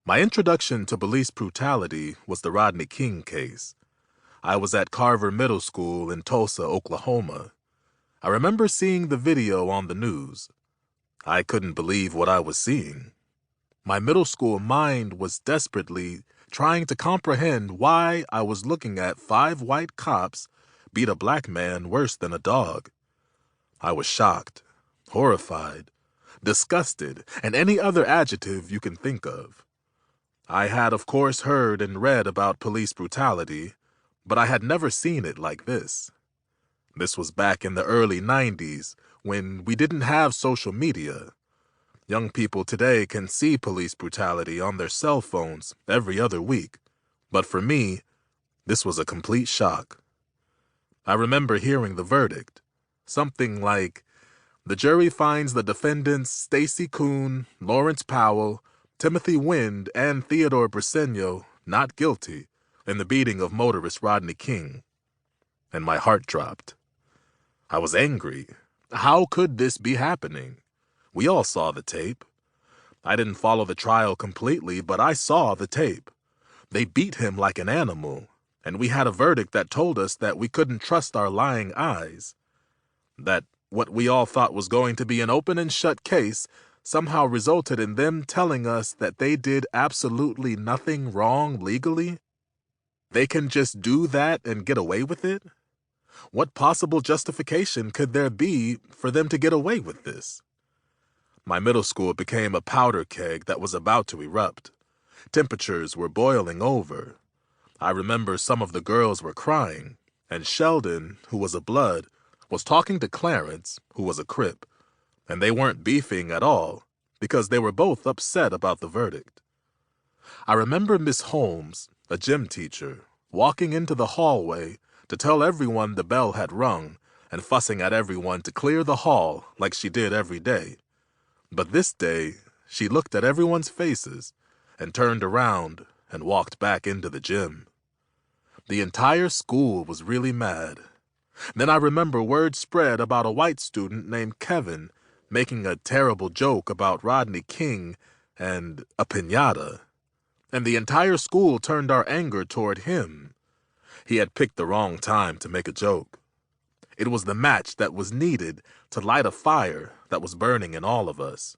My introduction to police brutality was the Rodney King case. I was at Korver Middle School in Tulsa, Oklahoma. I remember seeing the video on the news. I couldn't believe what I was seeing. My middle school mind was desperately trying to comprehend why I was looking at 5 white cops beat a black man worse than a dog. I was shocked, horrified, disgusted, and any other adjective you can think of. I had, of course, heard and read about police brutality, but I had never seen it like this. This was back in the early 90s, when we didn't have social media. Young people today can see police brutality on their cell phones every other week, but for me, this was a complete shock. I remember hearing the verdict, something like, the jury finds the defendants Stacy Kuhn, Lawrence Powell, Timothy Wind, and Theodore Briseño not guilty in the beating of motorist Rodney King. And my heart dropped. I was angry. How could this be happening? We all saw the tape. I didn't follow the trial completely, but I saw the tape. They beat him like an animal, and we had a verdict that told us that we couldn't trust our lying eyes. That what we all thought was going to be an open and shut case somehow resulted in them telling us that they did absolutely nothing wrong legally? They can just do that and get away with it? What possible justification could there be for them to get away with this? My middle school became a powder keg that was about to erupt. Temperatures were boiling over. I remember some of the girls were crying, and Sheldon, who was a Blood, was talking to Clarence, who was a Crip, and they weren't beefing at all because they were both upset about the verdict. I remember Miss Holmes, a gym teacher, walking into the hallway to tell everyone the bell had rung and fussing at everyone to clear the hall like she did every day. But this day, she looked at everyone's faces and turned around and walked back into the gym. The entire school was really mad. Then I remember word spread about a white student named Kevin making a terrible joke about Rodney King and a piñata, and the entire school turned our anger toward him. He had picked the wrong time to make a joke. It was the match that was needed to light a fire that was burning in all of us.